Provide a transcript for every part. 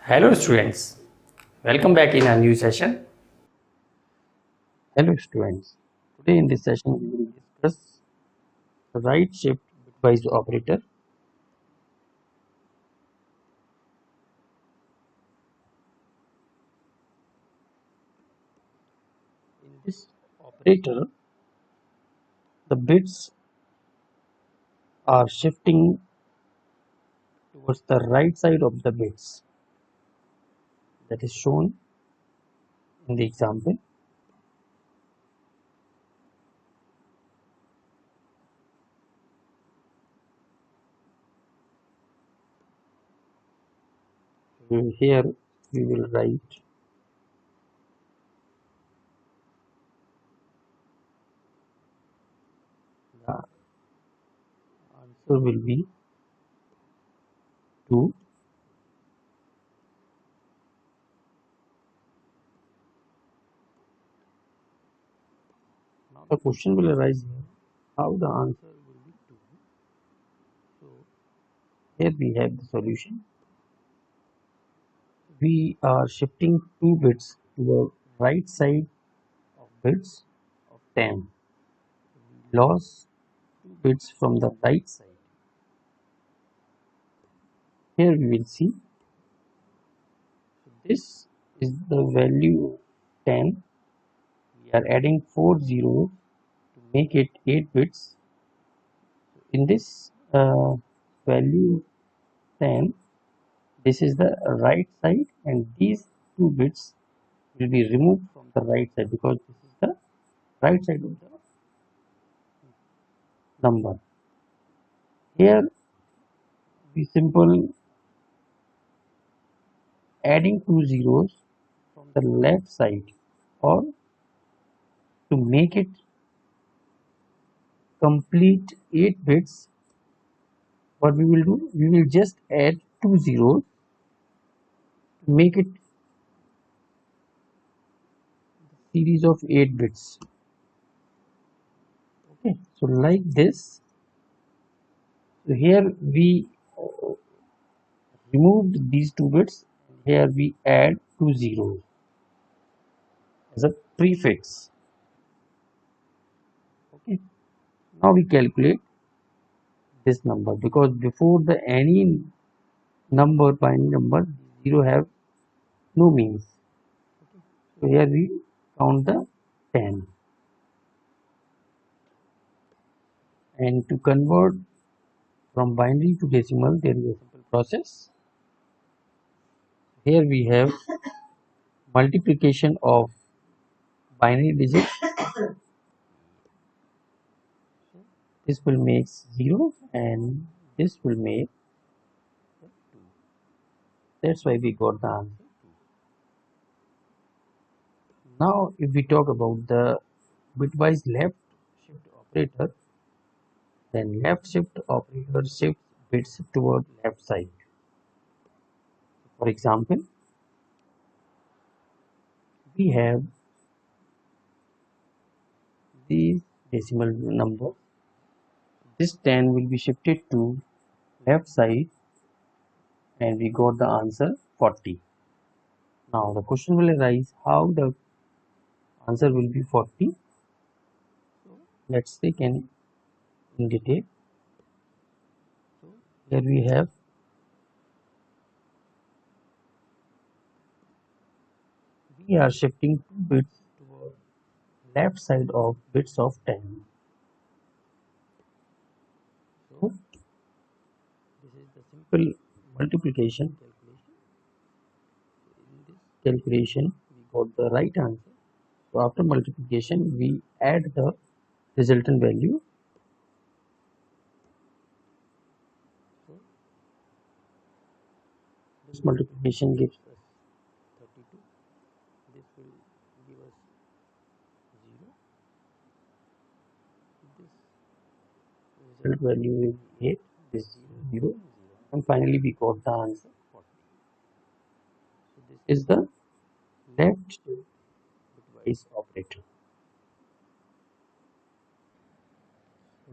Hello students, welcome back in a new session. Hello students, today in this session we will discuss the right shift bitwise operator. In this operator, the bits are shifting towards the right side of the bits, that is shown in the example. Here we will write the answer will be 2. Now the question will arise here, how the answer will be 2. So here we have the solution. We are shifting 2 bits to the right side of bits of 10. We lost 2 bits from the right side. Here we will see this is the value 10. We are adding 4 zeros to make it 8 bits. In this value 10, this is the right side, and these 2 bits will be removed from the right side because this is the right side of the number. Here we simple adding 2 zeros from the left side, or to make it complete 8 bits, what we will do, we will just add 2 zeros to make it series of 8 bits. Okay, so like this. So here we removed these 2 bits, here we add 2 zeros as a prefix. Okay, now we calculate this number, because before the any number, binary number, 0 have no means. So here we count the 10, and to convert from binary to decimal there is a simple process. Here we have multiplication of binary digits. This will make 0 and this will make 2. That's why we got the answer 2. Now if we talk about the bitwise left shift operator, then left shift operator shifts bits toward left side. For example, we have these decimal number. This 10 will be shifted to left side and we got the answer 40. Now the question will arise, how the answer will be 40. So let's take in detail. So here we have we are shifting 2 bits toward left side of bits of 10. So this is the simple multiplication calculation. In this calculation we got the right answer. So after multiplication we add the resultant value. So this multiplication gives us 32. This will give us 0. This result value will be 8. This 0, 0, 0. And finally we got the answer 40. So this is the left bitwise operator.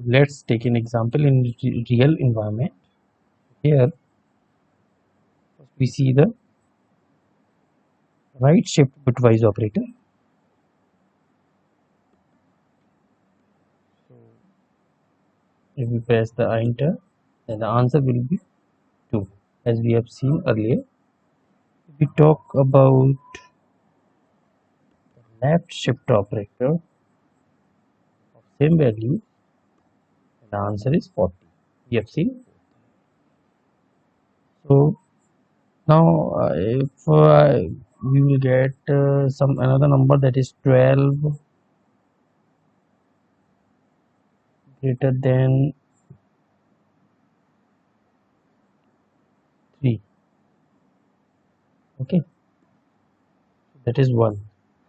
Let's take an example in real environment. Here we see the right shift bitwise operator. So if we press the enter, then the answer will be 2, as we have seen earlier. If we talk about the left shift operator of same value, the answer is 40. We have seen. So now if we will get some another number, that is 12 greater than 3. Okay, that is 1.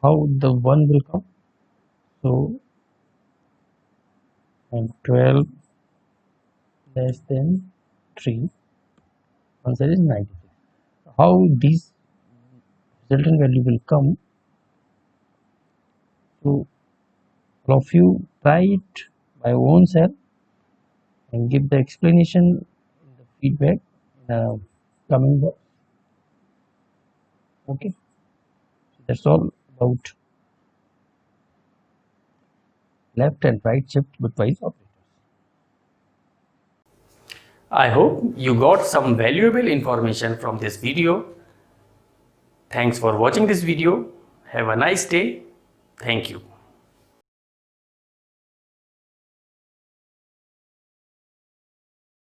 How the 1 will come? So, and 12 less than 3, answer is 96. How this resultant value will come? So all of you try it by your own self and give the explanation in the feedback in the comment box. Okay, so that's all about left and right shift bitwise operators. I hope you got some valuable information from this video. Thanks for watching this video. Have a nice day. Thank you.